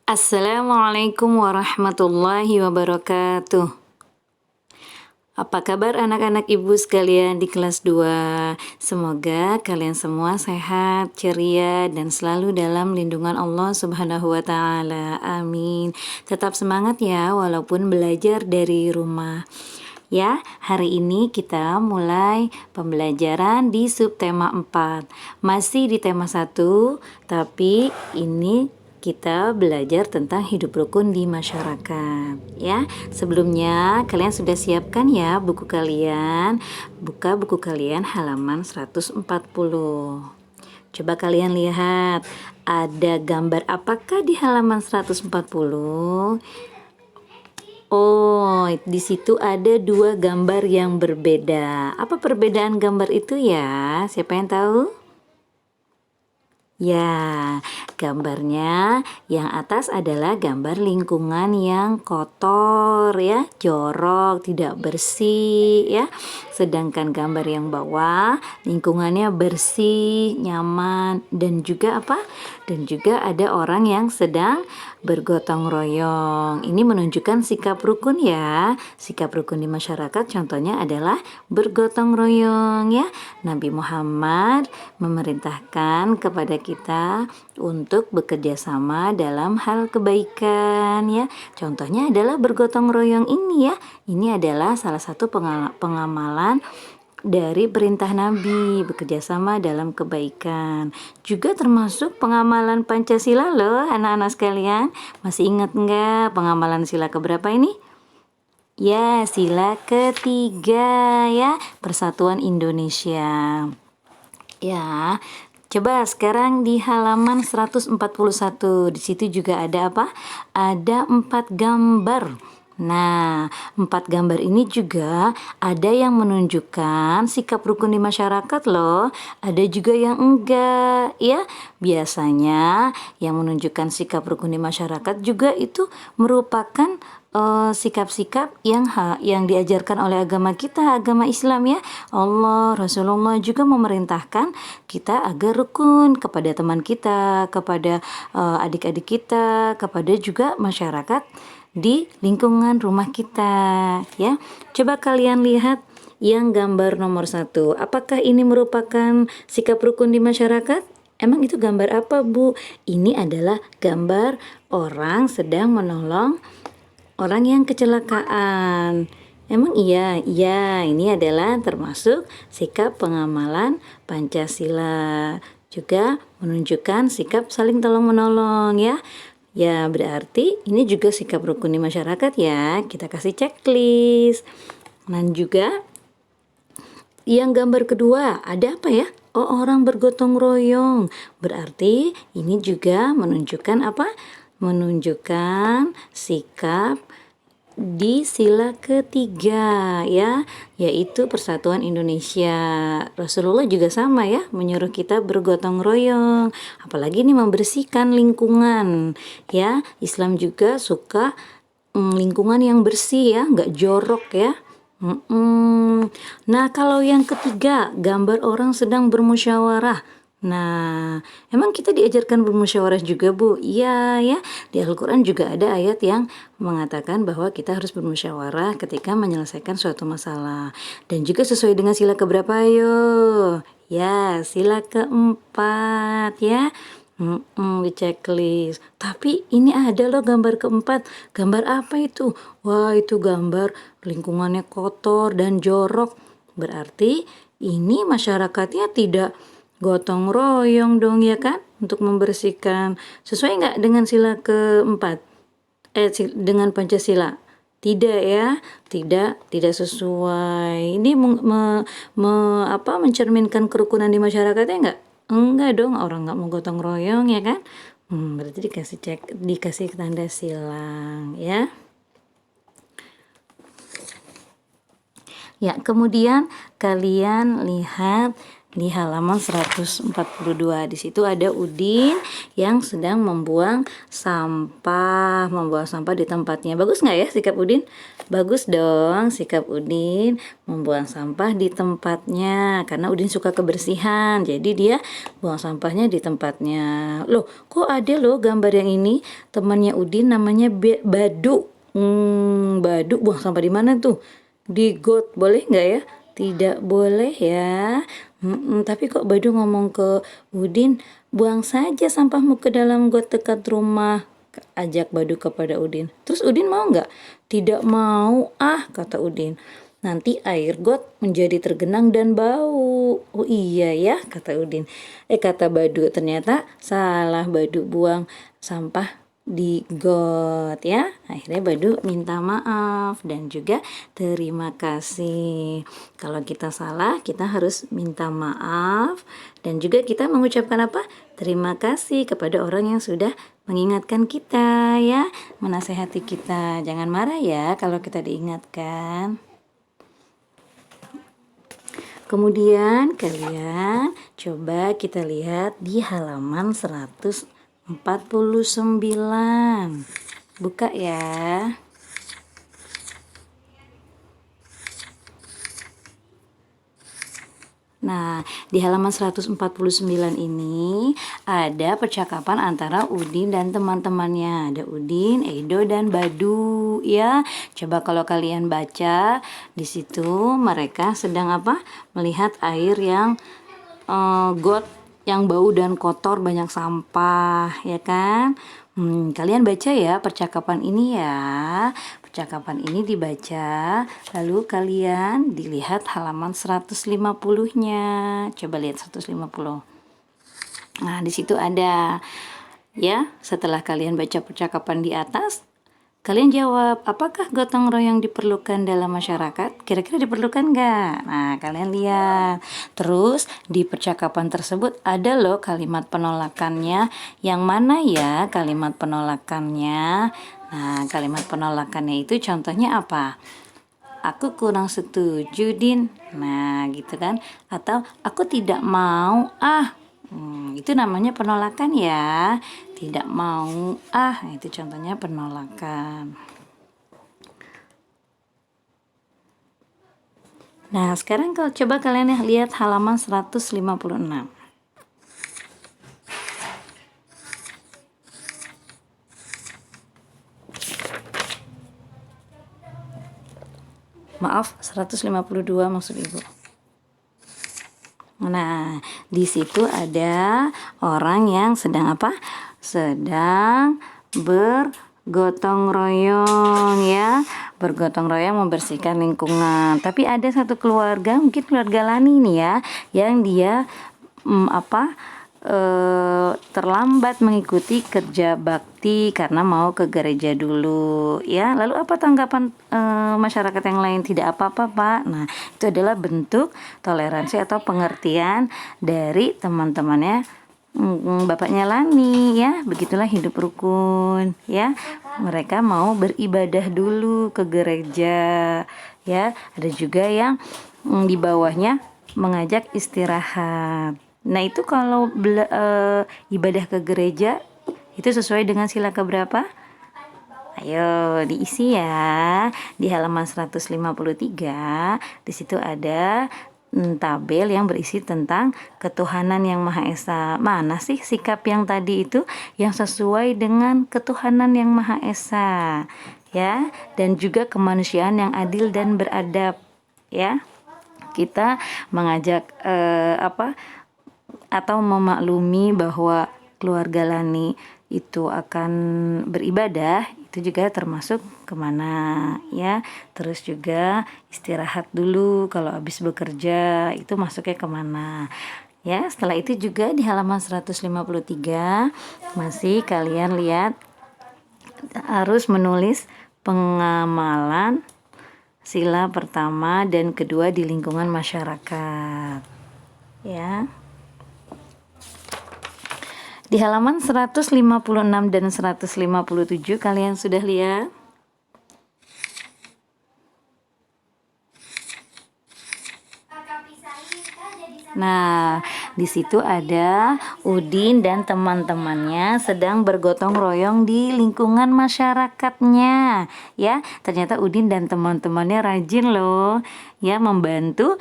Assalamualaikum warahmatullahi wabarakatuh. Apa kabar anak-anak ibu sekalian di kelas 2? Semoga kalian semua sehat, ceria, dan selalu dalam lindungan Allah Subhanahu wa Ta'ala. Amin. Tetap semangat ya, walaupun belajar dari rumah. Ya, hari ini kita mulai pembelajaran di subtema 4. Masih di tema 1, tapi ini kita belajar tentang hidup rukun di masyarakat. Ya, sebelumnya kalian sudah siapkan ya buku kalian. Buka buku kalian halaman 140. Coba kalian lihat, ada gambar apakah di halaman 140? Oh, di situ ada 2 gambar yang berbeda. Apa perbedaan gambar itu ya? Siapa yang tahu? Ya, gambarnya yang atas adalah gambar lingkungan yang kotor ya, jorok, tidak bersih ya. Sedangkan gambar yang bawah lingkungannya bersih, nyaman, dan juga apa? Dan juga ada orang yang sedang bergotong royong. Ini menunjukkan sikap rukun ya. Sikap rukun di masyarakat contohnya adalah bergotong royong ya. Nabi Muhammad memerintahkan kepada kita untuk bekerja sama dalam hal kebaikan ya. Contohnya adalah bergotong royong ini ya. Ini adalah salah satu pengamalan dari perintah Nabi, bekerja sama dalam kebaikan. Juga termasuk pengamalan Pancasila loh anak-anak sekalian. Masih ingat enggak pengamalan sila keberapa ini? Ya, sila ketiga ya, Persatuan Indonesia. Ya, coba sekarang di halaman 141. Di situ juga ada apa? Ada 4 gambar. Nah, 4 gambar ini juga ada yang menunjukkan sikap rukun di masyarakat loh. Ada juga yang enggak ya. Biasanya yang menunjukkan sikap rukun di masyarakat juga itu merupakan sikap-sikap yang diajarkan oleh agama kita, agama Islam ya. Allah, Rasulullah juga memerintahkan kita agar rukun kepada teman kita, kepada adik-adik kita, kepada juga masyarakat di lingkungan rumah kita ya. Coba kalian lihat yang gambar nomor 1. Apakah ini merupakan sikap rukun di masyarakat? Emang itu gambar apa, Bu? Ini adalah gambar orang sedang menolong orang yang kecelakaan. Emang iya, ini adalah termasuk sikap pengamalan Pancasila. Juga menunjukkan sikap saling tolong menolong ya. Ya, berarti ini juga sikap rukun di masyarakat ya. Kita kasih checklist. Dan juga yang gambar kedua, ada apa ya? Oh, orang bergotong royong. Berarti ini juga menunjukkan apa? Menunjukkan sikap di sila ketiga ya, yaitu Persatuan Indonesia. Rasulullah juga sama ya, menyuruh kita bergotong royong, apalagi ini membersihkan lingkungan ya. Islam juga suka lingkungan yang bersih ya, nggak jorok ya. Nah, kalau yang ketiga, gambar orang sedang bermusyawarah. Nah, emang kita diajarkan bermusyawarah juga, Bu? Iya ya, di Al-Quran juga ada ayat yang mengatakan bahwa kita harus bermusyawarah ketika menyelesaikan suatu masalah. Dan juga sesuai dengan sila keberapa, ayo? Ya, sila keempat ya. Di checklist. Tapi ini ada loh gambar keempat. Gambar apa itu? Wah, itu gambar lingkungannya kotor dan jorok. Berarti ini masyarakatnya tidak gotong royong dong ya kan, untuk membersihkan. Sesuai nggak dengan sila keempat? Dengan Pancasila? Tidak ya, tidak sesuai. Ini mencerminkan kerukunan di masyarakatnya nggak? Enggak dong, orang nggak mau gotong royong ya kan? Berarti dikasih tanda silang ya. Ya, kemudian kalian lihat di halaman 142. Di situ ada Udin yang sedang membuang sampah di tempatnya. Bagus nggak ya sikap Udin? Bagus dong sikap Udin membuang sampah di tempatnya, karena Udin suka kebersihan. Jadi dia buang sampahnya di tempatnya. Loh, kok ada loh gambar yang ini? Temannya Udin namanya Badu. Badu buang sampah di mana tuh? Di got, boleh nggak ya? Tidak boleh ya. Tapi kok Badu ngomong ke Udin, buang saja sampahmu ke dalam got dekat rumah. Ajak Badu kepada Udin. Terus Udin mau nggak? Tidak mau kata Udin. Nanti air got menjadi tergenang dan bau. Oh iya ya, kata Udin. Kata Badu, ternyata salah Badu buang sampah di got ya. Akhirnya Badu minta maaf dan juga terima kasih. Kalau kita salah, kita harus minta maaf dan juga kita mengucapkan apa? Terima kasih kepada orang yang sudah mengingatkan kita ya, menasehati kita. Jangan marah ya kalau kita diingatkan. Kemudian kalian coba kita lihat di halaman 149. Buka ya. Nah, di halaman 149 ini ada percakapan antara Udin dan teman-temannya. Ada Udin, Edo, dan Badu ya. Coba kalau kalian baca, di situ mereka sedang apa? Melihat air yang got yang bau dan kotor, banyak sampah, ya kan? Kalian baca ya percakapan ini ya. Percakapan ini dibaca, lalu kalian dilihat halaman 150-nya. Coba lihat 150. Nah, di situ ada ya, setelah kalian baca percakapan di atas, kalian jawab, apakah gotong royong diperlukan dalam masyarakat? Kira-kira diperlukan nggak? Nah, kalian lihat. Terus di percakapan tersebut ada loh kalimat penolakannya. Yang mana ya kalimat penolakannya? Nah, kalimat penolakannya itu contohnya apa? Aku kurang setuju, Din. Nah, gitu kan. Atau aku tidak mau, itu namanya penolakan ya. Tidak mau, itu contohnya penolakan. Nah, sekarang kalau coba kalian lihat halaman 156. Maaf, 152 maksud Ibu. Nah, di situ ada orang yang sedang apa? Sedang bergotong royong ya. Bergotong royong membersihkan lingkungan. Tapi ada satu keluarga, mungkin keluarga Lani nih ya, yang dia terlambat mengikuti kerja bakti karena mau ke gereja dulu ya. Lalu apa tanggapan masyarakat yang lain? Tidak apa-apa, Pak. Nah, itu adalah bentuk toleransi atau pengertian dari teman-temannya bapaknya Lani ya. Begitulah hidup rukun ya. Mereka mau beribadah dulu ke gereja ya. Ada juga yang di bawahnya mengajak istirahat. Nah, itu kalau ibadah ke gereja itu sesuai dengan sila keberapa? Ayo diisi ya. Di halaman 153 di situ ada tabel yang berisi tentang ketuhanan yang Maha Esa. Mana sih sikap yang tadi itu yang sesuai dengan ketuhanan yang Maha Esa ya, dan juga kemanusiaan yang adil dan beradab ya. Kita mengajak atau memaklumi bahwa keluarga Lani itu akan beribadah, itu juga termasuk kemana ya. Terus juga istirahat dulu kalau habis bekerja, itu masuknya kemana ya. Setelah itu juga di halaman 153 masih kalian lihat harus menulis pengamalan sila pertama dan kedua di lingkungan masyarakat ya. Di halaman 156 dan 157 kalian sudah lihat? Nah, di situ ada Udin dan teman-temannya sedang bergotong royong di lingkungan masyarakatnya. Ya, ternyata Udin dan teman-temannya rajin loh, ya membantu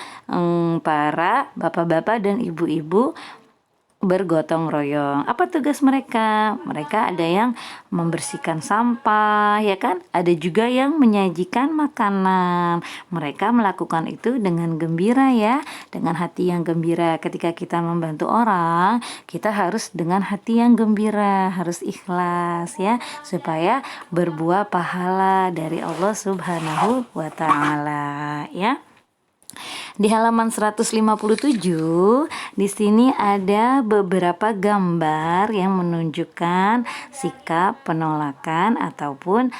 para bapak-bapak dan ibu-ibu bergotong royong. Apa tugas mereka? Mereka ada yang membersihkan sampah, ya kan? Ada juga yang menyajikan makanan. Mereka melakukan itu dengan gembira ya, dengan hati yang gembira. Ketika kita membantu orang, kita harus dengan hati yang gembira, harus ikhlas ya, supaya berbuah pahala dari Allah Subhanahu wa taala ya. Di halaman 157 di sini ada beberapa gambar yang menunjukkan sikap penolakan ataupun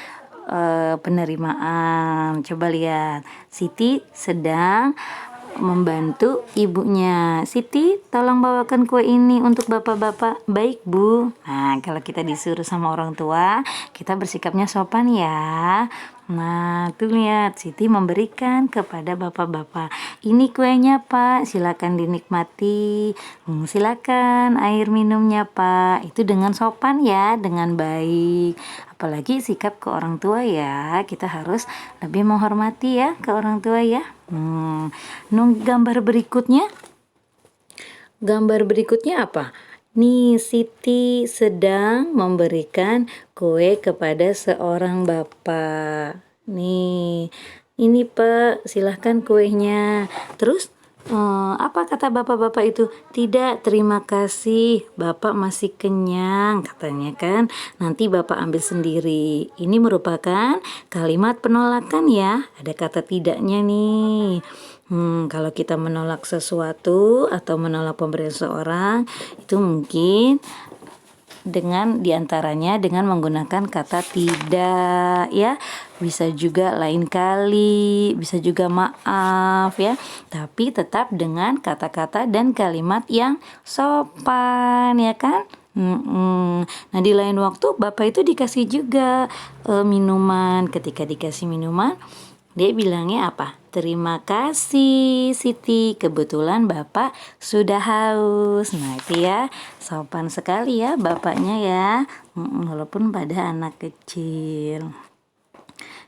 penerimaan. Coba lihat, Siti sedang membantu ibunya. Siti, tolong bawakan kue ini untuk bapak-bapak. Baik, Bu. Nah, kalau kita disuruh sama orang tua, kita bersikapnya sopan ya. Nah, tuh lihat, Siti memberikan kepada bapak-bapak. Ini kuenya, Pak. Silakan dinikmati. Silakan air minumnya, Pak. Itu dengan sopan ya, dengan baik. Apalagi sikap ke orang tua ya, kita harus lebih menghormati ya ke orang tua ya. Gambar berikutnya apa? Nih, Siti sedang memberikan kue kepada seorang bapak. Nih, ini Pak, silahkan kuenya. Terus apa kata bapak-bapak itu? Tidak, terima kasih, bapak masih kenyang katanya kan. Nanti bapak ambil sendiri. Ini merupakan kalimat penolakan ya. Ada kata tidaknya nih. Kalau kita menolak sesuatu atau menolak pemberian seorang, itu mungkin dengan diantaranya dengan menggunakan kata tidak ya, bisa juga lain kali, bisa juga maaf ya, tapi tetap dengan kata-kata dan kalimat yang sopan ya kan. Nah, di lain waktu bapak itu dikasih juga minuman. Ketika dikasih minuman, dia bilangnya apa? Terima kasih Siti, kebetulan bapak sudah haus. Nah itu ya, sopan sekali ya bapaknya ya, walaupun pada anak kecil.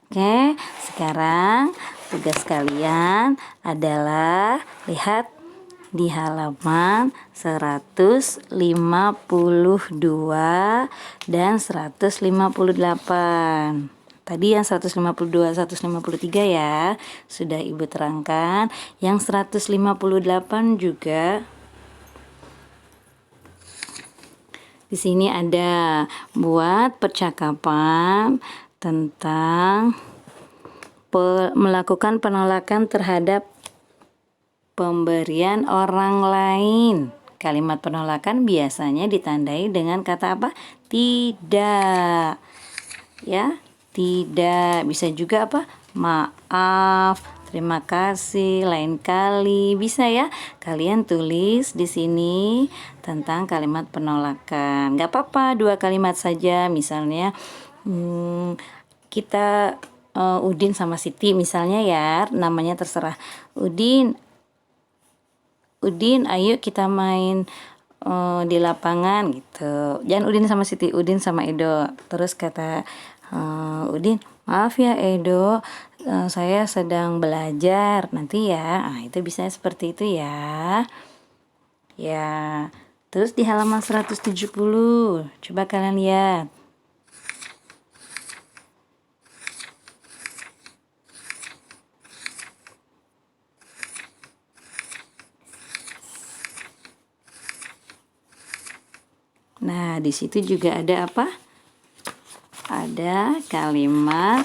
Oke, sekarang tugas kalian adalah lihat di halaman 152 dan 158. Tadi yang 152, 153 ya, sudah Ibu terangkan. Yang 158 juga di sini ada buat percakapan tentang melakukan penolakan terhadap pemberian orang lain. Kalimat penolakan biasanya ditandai dengan kata apa? Tidak. Ya. Tidak, bisa juga apa? Maaf, terima kasih, lain kali. Bisa ya? Kalian tulis di sini tentang kalimat penolakan. Gak apa-apa, 2 kalimat saja. Misalnya kita Udin sama Siti misalnya ya, namanya terserah. Udin, ayo kita main di lapangan gitu. Jangan Udin sama Siti, Udin sama Edo. Terus kata Udin, maaf ya Edo, saya sedang belajar nanti ya. Itu bisa seperti itu ya. Ya, terus di halaman 170, coba kalian lihat. Nah, di situ juga ada apa? Ada kalimat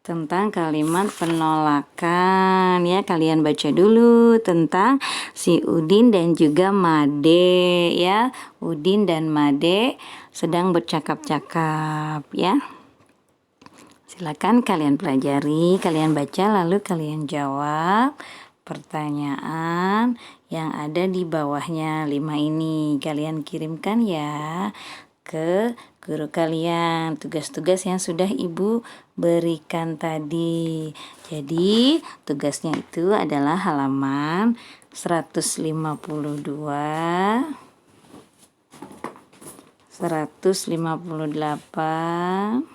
tentang kalimat penolakan ya. Kalian baca dulu tentang si Udin dan juga Made ya. Udin dan Made sedang bercakap-cakap ya. Silakan kalian pelajari, kalian baca lalu kalian jawab pertanyaan yang ada di bawahnya 5 ini. Kalian kirimkan ya ke guru kalian tugas-tugas yang sudah Ibu berikan tadi. Jadi tugasnya itu adalah halaman 152, 158,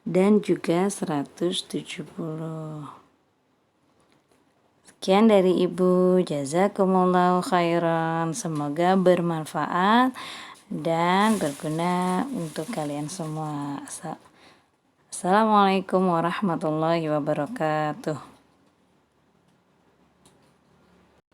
dan juga 170. Sekian dari Ibu, jazakumullahu khairan. Semoga bermanfaat dan berguna untuk kalian semua. Assalamualaikum warahmatullahi wabarakatuh.